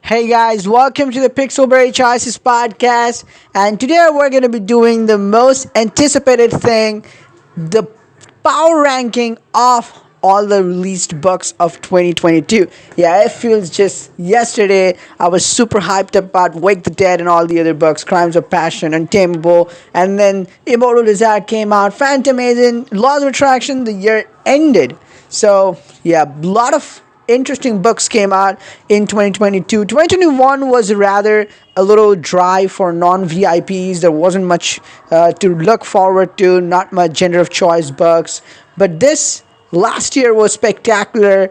Hey guys, welcome to the Pixelberry Choices podcast. And today we're going to be doing the most anticipated thing, the power ranking of all the released books of 2022. Yeah, it feels just yesterday I was super hyped about Wake the Dead and all the other books, Crimes of Passion, Untamable, and then Immortal Desire came out, Phantom Agent, Laws of Attraction, the year ended. So, yeah, a lot of interesting books came out in 2022. 2021 was rather a little dry for non-VIPs. There wasn't much to look forward to, not much genre of choice books. But this last year was spectacular.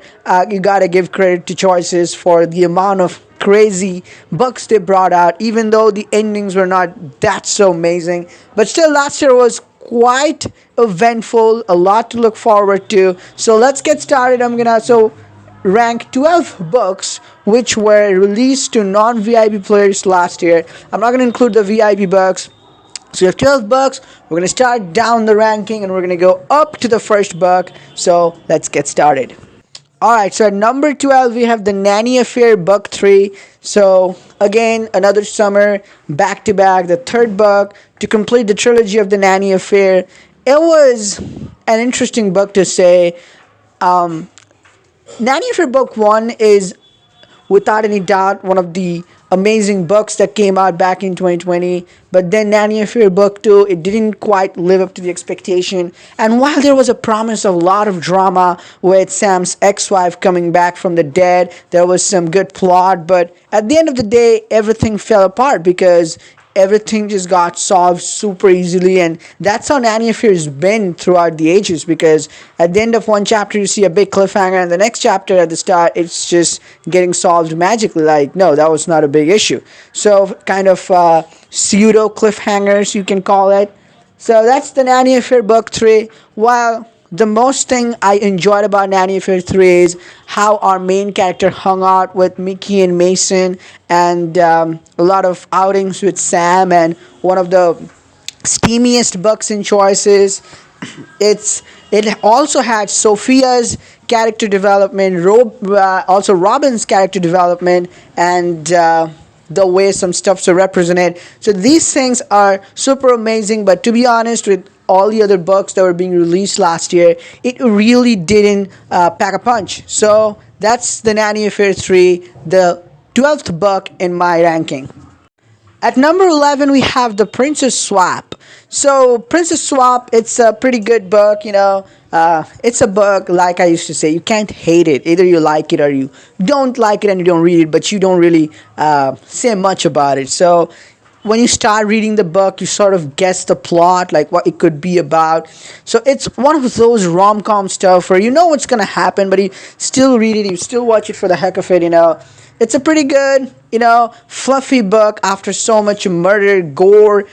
You gotta give credit to Choices for the amount of crazy books they brought out, even though the endings were not that so amazing. But still, last year was quite eventful, a lot to look forward to. So let's get started. I'm gonna rank 12 books which were released to non-VIP players last year. I'm not going to include the VIP books. So you have 12 books. We're going to start down the ranking and we're going to go up to the first book. So let's get started. Alright, so at number 12 we have the Nanny AFFAIR book 3. So again, another summer, back to back, the third book to complete the trilogy of the Nanny AFFAIR. It was an interesting book to say. Nanny AFFAIR Book 1 is, without any doubt, one of the amazing books that came out back in 2020. But then Nanny AFFAIR Book 2, it didn't quite live up to the expectation. And while there was a promise of a lot of drama with Sam's ex-wife coming back from the dead, there was some good plot. But at the end of the day, everything fell apart because everything just got solved super easily, and that's how Nanny AFFAIR has been throughout the ages, because at the end of one chapter you see a big cliffhanger and the next chapter at the start it's just getting solved magically, like no, that was not a big issue. So kind of pseudo cliffhangers you can call it. So that's the Nanny AFFAIR Book 3. While the most thing I enjoyed about Nanny AFFAIR 3 is how our main character hung out with Mickey and Mason, and a lot of outings with Sam, and one of the steamiest books in Choices. It also had Sophia's character development, also Robin's character development, and the way some stuff's are represented. So these things are super amazing, but to be honest, with all the other books that were being released last year, it really didn't pack a punch. So that's the Nanny AFFAIR 3, the 12th book in my ranking. At number 11 we have The Princess Swap. So Princess Swap, it's a pretty good book, it's a book, like I used to say, you can't hate it. Either you like it or you don't like it and you don't read it, but you don't really say much about it. So when you start reading the book, you sort of guess the plot, like what it could be about. So it's one of those rom-com stuff where you know what's going to happen, but you still read it, you still watch it for the heck of it, It's a pretty good, fluffy book after so much murder, gore,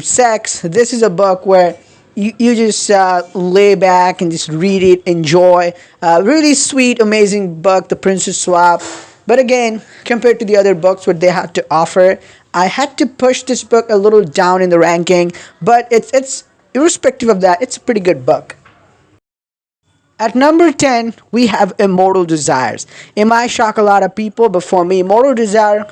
sex. This is a book where you just lay back and just read it, enjoy. Really sweet, amazing book, The Princess Swap. But again, compared to the other books, what they had to offer, I had to push this book a little down in the ranking, but it's irrespective of that, it's a pretty good book. At number 10, we have Immortal Desires. It might shock a lot of people, but for me, Immortal Desire,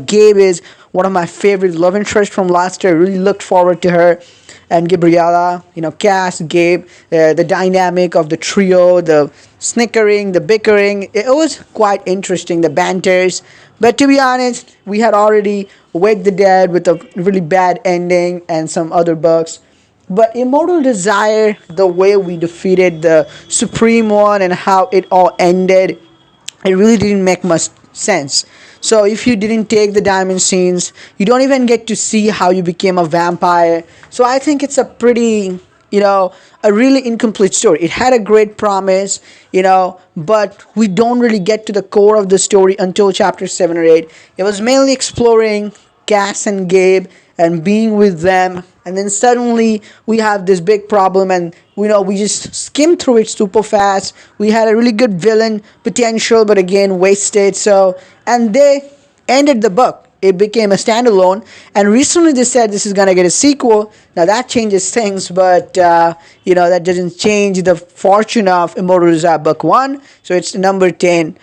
Gabe is one of my favorite love interests from last year. I really looked forward to her and Gabriella, Cass, Gabe, the dynamic of the trio, the snickering, the bickering. It was quite interesting, the banters. But to be honest, we had already Wake the Dead with a really bad ending and some other books. But Immortal Desire, the way we defeated the Supreme One and how it all ended, it really didn't make much sense. So if you didn't take the diamond scenes, you don't even get to see how you became a vampire. So I think it's a pretty, a really incomplete story. It had a great promise, but we don't really get to the core of the story until chapter 7 or 8. It was mainly exploring Cass and Gabe and being with them, and then suddenly we have this big problem, and we just skimmed through it super fast. We had a really good villain potential, but again wasted. And they ended the book. It became a standalone, and recently they said this is gonna get a sequel. Now that changes things, but that doesn't change the fortune of Immortal Desire Book 1. So it's number 10.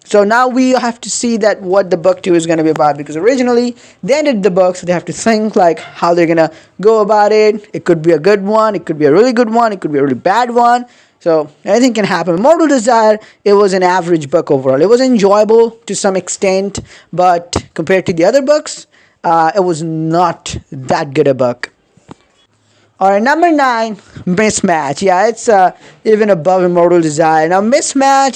So now we have to see that what the book 2 is going to be about, because originally they ended the book, so they have to think like how they're going to go about it. It could be a good one, it could be a really good one, it could be a really bad one. So anything can happen. Immortal Desire, it was an average book overall. It was enjoyable to some extent, but compared to the other books, it was not that good a book. Alright, number 9, Mismatch. Yeah, it's even above Immortal Desire. Now, Mismatch,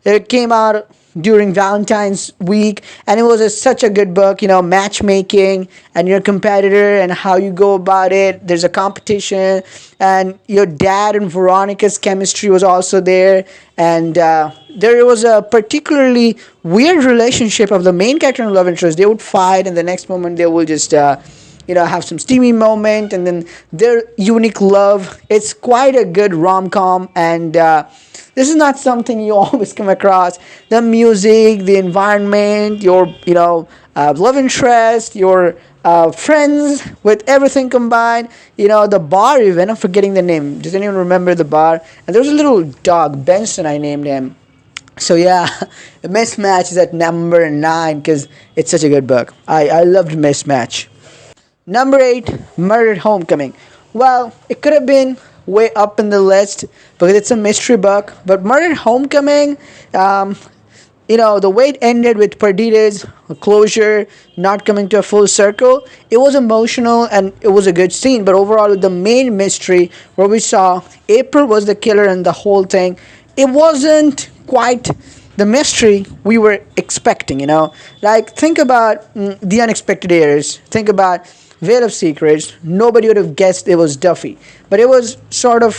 it came out during Valentine's week, and it was such a good book. You know, matchmaking and your competitor and how you go about it. There's a competition, and your dad and Veronica's chemistry was also there, and there was a particularly weird relationship of the main character and love interest. They would fight, and the next moment they will just have some steamy moment, and then their unique love. It's quite a good rom-com, and this is not something you always come across. The music, the environment, your love interest, your friends, with everything combined. The bar even, I'm forgetting the name. Does anyone remember the bar? And there was a little dog, Benson, I named him. So yeah, Mismatch is at number 9 because it's such a good book. I loved Mismatch. Number 8, Murdered Homecoming. Well, it could have been way up in the list because it's a mystery book. But Murdered Homecoming, the way it ended with Perdita's closure, not coming to a full circle, it was emotional and it was a good scene. But overall, the main mystery where we saw April was the killer and the whole thing, it wasn't quite the mystery we were expecting. Like, think about The Unexpected Heirs. Think about Veil of Secrets. Nobody would have guessed it was Duffy, but it was sort of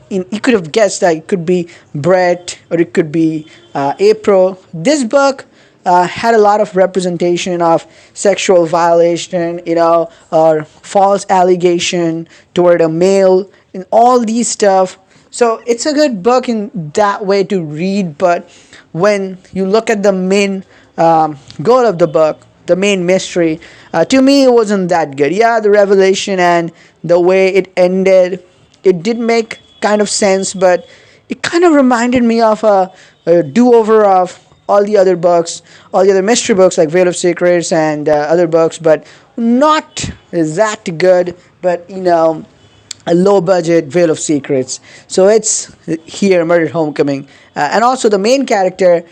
you could have guessed that it could be Brett or it could be April. This book had a lot of representation of sexual violation, or false allegation toward a male, and all these stuff. So it's a good book in that way to read, but when you look at the main goal of the book, the main mystery, to me it wasn't that good. Yeah, the revelation and the way it ended, it did make kind of sense, but it kind of reminded me of a do-over of all the other books, all the other mystery books like Veil of Secrets and other books, but not that good, but a low budget Veil of Secrets. So it's here, Murdered Homecoming. And also the main character,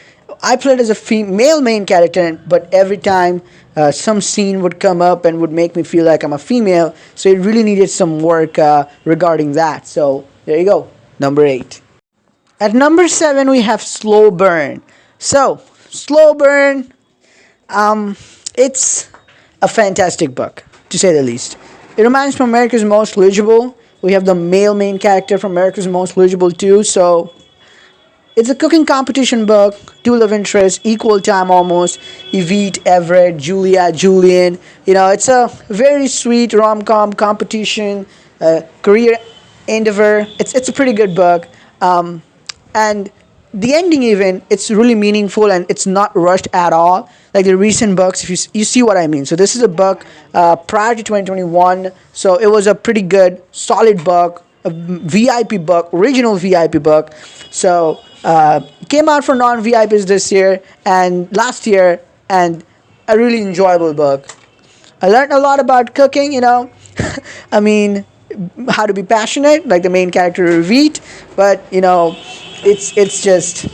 I played as a female main character, but every time some scene would come up and would make me feel like I'm a female, so it really needed some work regarding that. So there you go, number 8. At number 7, we have Slow Burn. So, Slow Burn, it's a fantastic book, to say the least. It reminds me of America's Most Legible. We have the male main character from America's Most Legible too, so it's a cooking competition book, two love interests, equal time almost, Yvette, Everett, Julia, Julian. It's a very sweet rom-com competition, career endeavor. It's a pretty good book. And the ending even, it's really meaningful and it's not rushed at all. Like the recent books, if you see what I mean. So this is a book prior to 2021. So it was a pretty good, solid book, a VIP book, original VIP book. So came out for non-VIPs this year and last year, and a really enjoyable book. I learned a lot about cooking, I mean, how to be passionate, like the main character Yvette, but it's just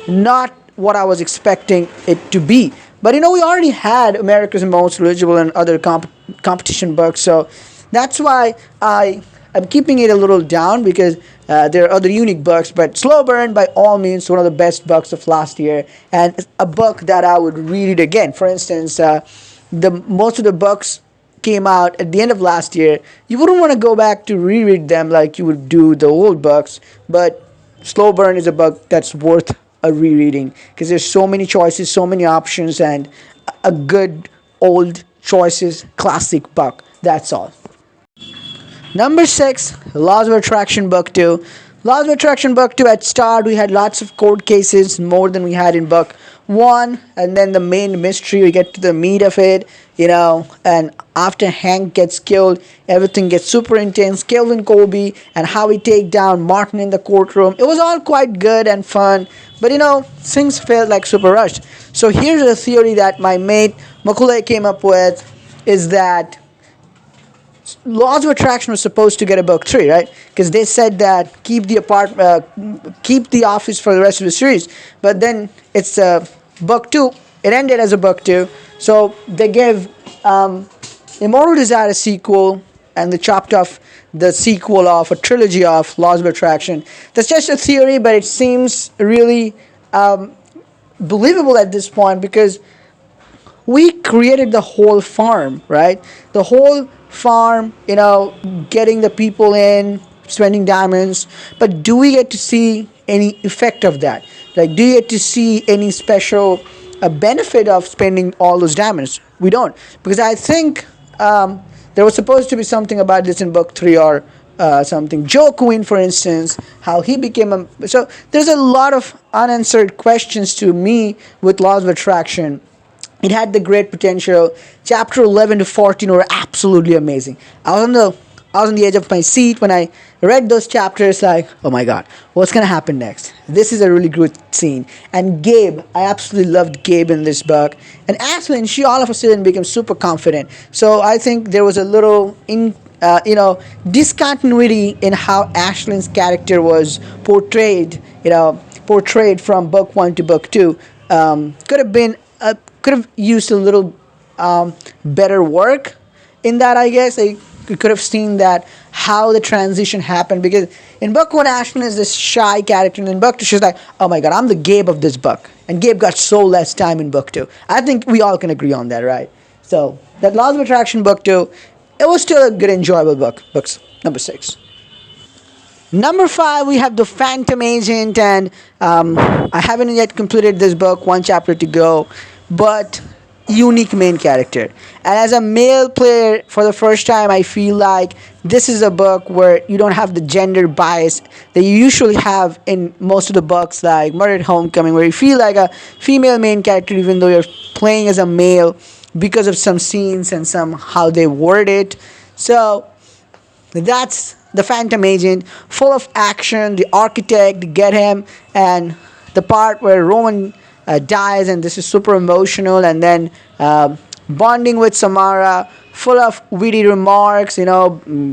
not what I was expecting it to be. But we already had America's Most Legible and other competition books, so that's why I'm keeping it a little down, because there are other unique books. But Slow Burn, by all means, one of the best books of last year, and a book that I would read it again. For instance, most of the books came out at the end of last year. You wouldn't want to go back to reread them like you would do the old books, but Slow Burn is a book that's worth a rereading because there's so many choices, so many options, and a good old choices classic book. That's all. Number 6, Laws of Attraction Book 2. Laws of Attraction Book 2, at start we had lots of court cases, more than we had in book 1, and then the main mystery, we get to the meat of it, and after Hank gets killed, everything gets super intense. Kelvin Colby and how we take down Martin in the courtroom. It was all quite good and fun, but things felt like super rushed. So here's a theory that my mate Macaulay came up with, is that Laws of Attraction was supposed to get a book 3, right? Because they said that keep the office for the rest of the series, but then it's book 2. It ended as a book 2, so they gave Immortal Desire a sequel, and they chopped off the sequel of a trilogy of Laws of Attraction. That's just a theory, but it seems really believable at this point, because we created the whole farm, right? The whole farm, getting the people in, spending diamonds. But do we get to see any effect of that? Like, do you get to see any special benefit of spending all those diamonds? We don't. Because I think there was supposed to be something about this in book 3 or something. Joe Quinn, for instance, how he became a... So there's a lot of unanswered questions to me with Laws of Attraction. It had the great potential. Chapter 11 to 14 were absolutely amazing. I was on the edge of my seat when I read those chapters, like, oh my god, what's gonna happen next? This is a really good scene. And Gabe, I absolutely loved Gabe in this book. And Ashlyn, she all of a sudden became super confident. So I think there was a little discontinuity in how Ashlyn's character was portrayed. Portrayed from book 1 to book 2. Could have used a little better work in that, I guess. You could have seen that how the transition happened, because in book 1 Ashlyn is this shy character, and in book 2 she's like, oh my god, I'm the Gabe of this book, and Gabe got so less time in book 2. I think we all can agree on that, right? So that Laws of Attraction book 2, it was still a good, enjoyable books number 6. Number 5, we have The Phantom Agent, and I haven't yet completed this book, 1 chapter to go, but unique main character. And as a male player, for the first time, I feel like this is a book where you don't have the gender bias that you usually have in most of the books, like Murder at Homecoming, where you feel like a female main character even though you're playing as a male, because of some scenes and some how they word it. So that's The Phantom Agent, full of action. The architect, get him, and the part where Roman dies, and this is super emotional, and then bonding with Samara, full of witty remarks,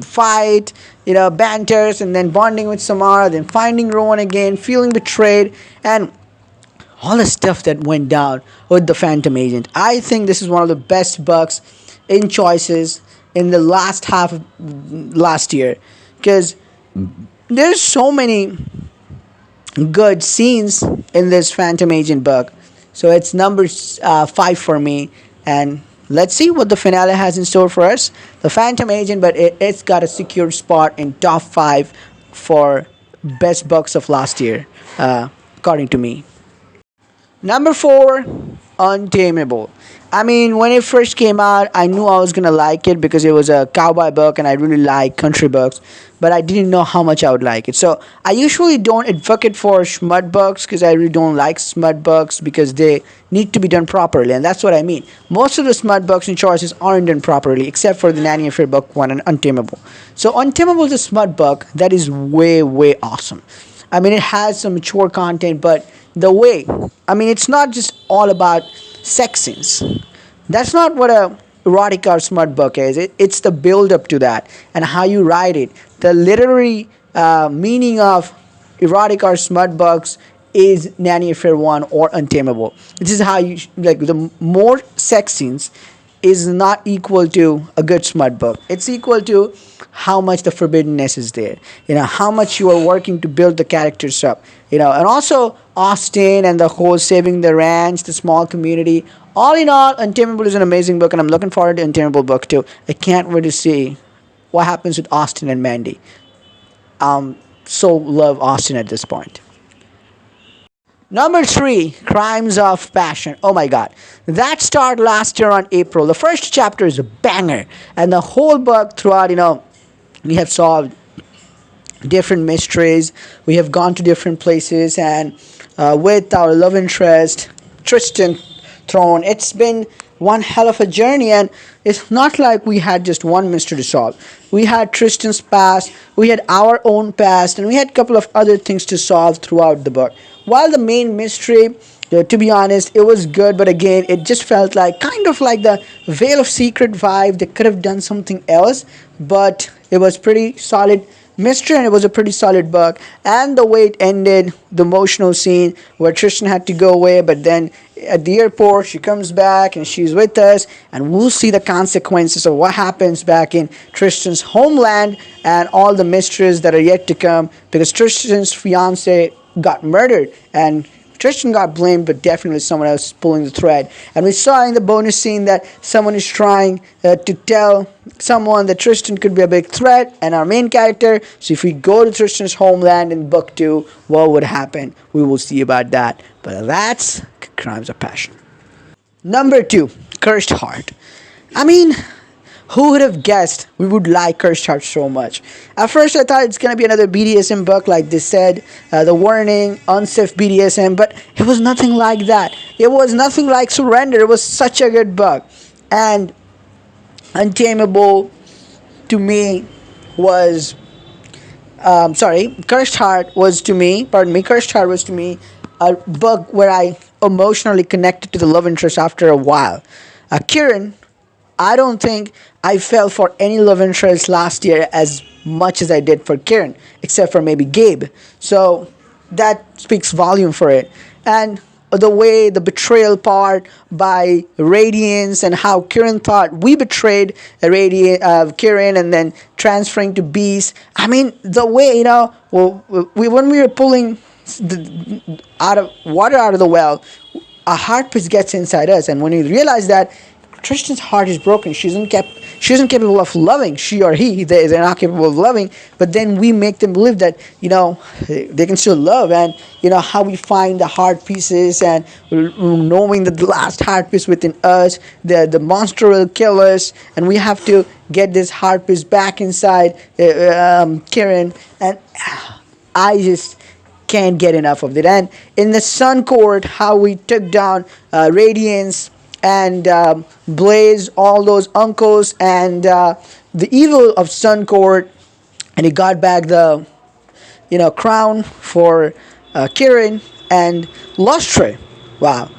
fight, banters, and then bonding with Samara, then finding Rowan again, feeling betrayed, and all the stuff that went down with The Phantom Agent. I think this is one of the best books in choices in the last half of last year, because there's so many good scenes in this Phantom Agent book. So it's number 5 for me, and let's see what the finale has in store for us. The Phantom Agent, but it's got a secure spot in top 5 for best books of last year, according to me. Number 4, Untamable. I mean, when it first came out, I knew I was going to like it because it was a cowboy book and I really like country books, but I didn't know how much I would like it. So I usually don't advocate for smut books because I really don't like smut books because they need to be done properly, and that's what I mean. Most of the smut books and choices aren't done properly, except for the Nanny AFFAIR book 1 and Untamable. So Untamable is a smut book that is way, way awesome. I mean, it has some mature content, but the way, I mean, it's not just all about sex scenes. That's not what a erotic or smut book is. It's the build up to that and how you write it. The literary meaning of erotic or smut books is Nanny AFFAIR 1 or Untamable. This is how you, like, the more sex scenes is not equal to a good smut book. It's equal to how much the forbiddenness is there. How much you are working to build the characters up. And also Austin and the whole saving the ranch, the small community. All in all, Untamable is an amazing book, and I'm looking forward to Untamable book 2. I can't wait to see what happens with Austin and Mandy. So love Austin at this point. Number 3, Crimes of Passion. Oh my god. That started last year on April. The first chapter is a banger. And the whole book throughout, we have solved different mysteries. We have gone to different places, and with our love interest, Tristan throne. It's been one hell of a journey, and it's not like we had just one mystery to solve. We had Tristan's past, we had our own past, and we had a couple of other things to solve throughout the book. While the main mystery, to be honest, it was good, but again, it just felt like kind of like the Veil of Secret vibe. They could have done something else, but it was pretty solid mystery, and it was a pretty solid book. And the way it ended, the emotional scene where Tristan had to go away, but then at the airport she comes back and she's with us, and we'll see the consequences of what happens back in Tristan's homeland and all the mysteries that are yet to come, because Tristan's fiance got murdered and Tristan got blamed, but definitely someone else is pulling the thread. And we saw in the bonus scene that someone is trying to tell someone that Tristan could be a big threat, and our main character. So if we go to Tristan's homeland in book 2, what would happen? We will see about that. But that's Crimes of Passion. Number 2, Cursed Heart. I mean, who would have guessed we would like Cursed Heart so much? At first I thought it's going to be another BDSM book like they said, the warning, unsafe BDSM, but it was nothing like that. It was nothing like Surrender. It was such a good book. And Untamable to me was, Cursed Heart was to me, Cursed Heart was to me a book where I emotionally connected to the love interest after a while. Kieran, I don't think I fell for any love interest last year as much as I did for Kieran, except for maybe Gabe. So that speaks volume for it. And the way the betrayal part by Radiance, and how Kieran thought we betrayed Kieran and then transferring to Beast. I mean, the way, when we were pulling water out of the well, a heart piece gets inside us, and when we realize that Tristan's heart is broken, she isn't capable of loving, she or he, they're not capable of loving, but then we make them believe that, they can still love. And how we find the heart pieces, and knowing that the last heart piece within us, the monster will kill us, and we have to get this heart piece back inside Kieran, and I just can't get enough of it. And in the Sun Court, how we took down Radiance and Blaze, all those uncles, and the evil of Sun Court, and he got back the crown for Kieran. And Lustre, wow,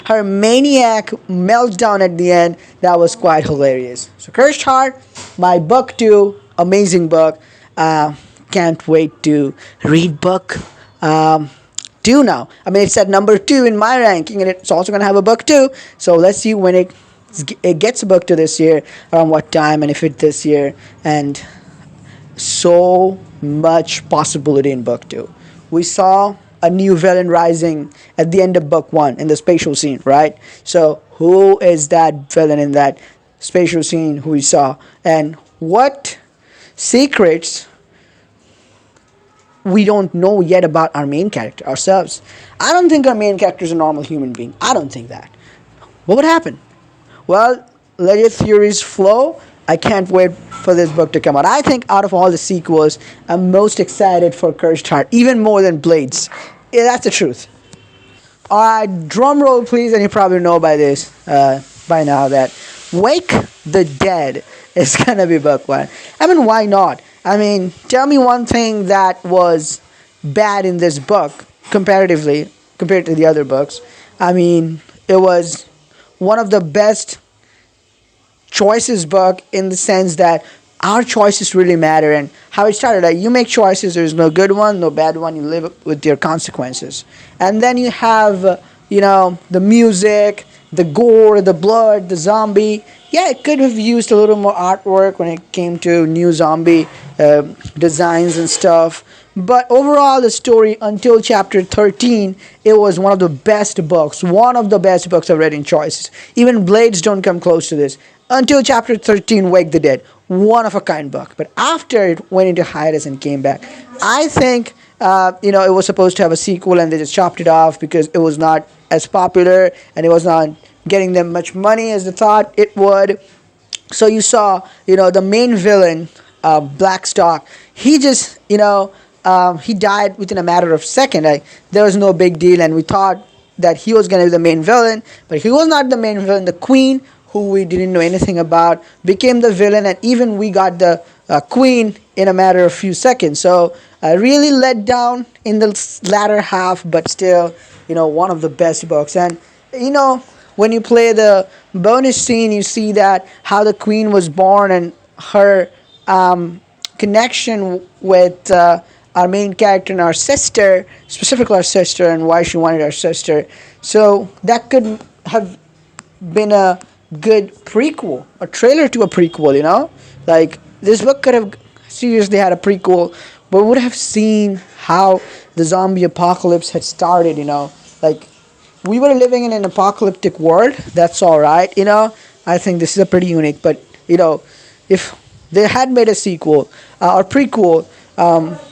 her maniac meltdown at the end, that was quite hilarious. So Cursed Heart, my book 2, amazing book. Can't wait to read book 2 now. I mean, it's at number 2 in my ranking, and it's also going to have a book 2. So let's see when it gets a book 2 this year, around what time, and if it's this year. And so much possibility in book 2. We saw a new villain rising at the end of book 1 in the spatial scene, right? So who is that villain in that spatial scene who we saw, and what secrets we don't know yet about our main character ourselves. I don't think our main character is a normal human being. I don't think that. What would happen? Well, let your theories flow. I can't wait for this book to come out. I think out of all the sequels, I'm most excited for Cursed Heart, even more than Blades. Yeah, that's the truth. Alright, drum roll please, and you probably know by now that Wake the Dead is gonna be book 1. I mean, why not? I mean, tell me one thing that was bad in this book comparatively compared to the other books. I mean, it was one of the best choices book, in the sense that our choices really matter, and how it started. Like, you make choices, there's no good one, no bad one, you live with your consequences. And then you have, the music, the gore, the blood, the zombie. Yeah, it could have used a little more artwork when it came to new zombie designs and stuff. But overall, the story until chapter 13, it was one of the best books. One of the best books I've read in choices. Even Blades don't come close to this. Until chapter 13, Wake the Dead. One of a kind book. But after it went into hiatus and came back, I think, it was supposed to have a sequel, and they just chopped it off because it was not as popular, and it was not getting them much money as they thought it would. So you saw, the main villain, Blackstock, he just, he died within a matter of seconds. There was no big deal, and we thought that he was going to be the main villain, but he was not the main villain. The queen, who we didn't know anything about, became the villain, and even we got the queen in a matter of few seconds. So really let down in the latter half, but still, one of the best books. And when you play the bonus scene, you see that how the queen was born and her connection with our main character and our sister, specifically our sister, and why she wanted our sister. So that could have been a good prequel, a trailer to a prequel. Like, this book could have seriously had a prequel, but would have seen how the zombie apocalypse had started. Like, we were living in an apocalyptic world. That's all right. I think this is a pretty unique. But if they had made a sequel or prequel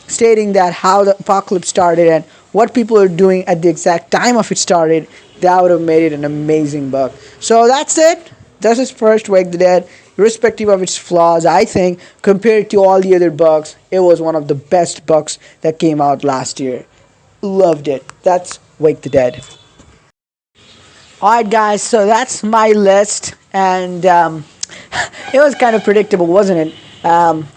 stating that how the apocalypse started and what people are doing at the exact time of it started, that would have made it an amazing book. So that's it. This is first Wake the Dead. Irrespective of its flaws, I think compared to all the other books, it was one of the best books that came out last year. Loved it. That's Wake the Dead. Alright guys, so that's my list, and it was kind of predictable, wasn't it?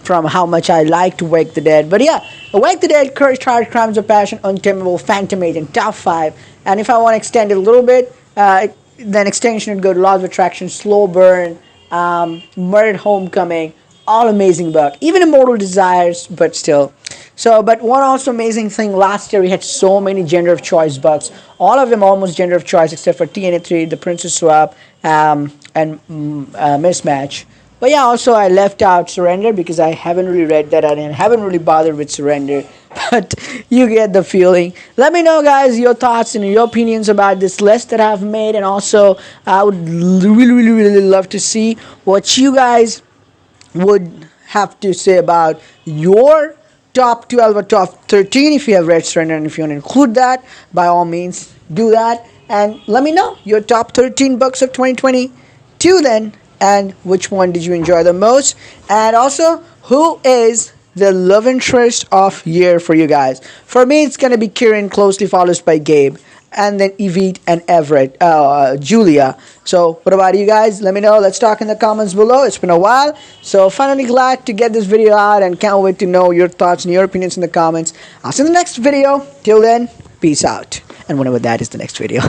From how much I liked Wake the Dead. But yeah, Wake the Dead, Courage, Heart, Crimes of Passion, Untamable, Phantom Agent, top 5. And if I want to extend it a little bit, then extension would go to Laws of Attraction, Slow Burn, Murdered Homecoming, all amazing book. Even Immortal Desires, but still. So, but one also amazing thing, last year we had so many gender of choice books. All of them almost gender of choice except for TNA 3, The Princess Swap, and Mismatch. But yeah, also I left out Surrender because I haven't really read that and I haven't really bothered with Surrender. But you get the feeling. Let me know, guys, your thoughts and your opinions about this list that I've made. And also, I would really love to see what you guys would have to say about your top 12 or top 13. If you have read Surrender and if you want to include that, by all means, do that. And let me know your top 13 books of 2022 then. And which one did you enjoy the most? And also, who is the love interest of year for you guys? For me, it's going to be Kieran, closely followed by Gabe. And then Evite and Everett, Julia. So, what about you guys? Let me know. Let's talk in the comments below. It's been a while. So, finally glad to get this video out and can't wait to know your thoughts and your opinions in the comments. I'll see you in the next video. Till then, peace out. And whenever that is the next video.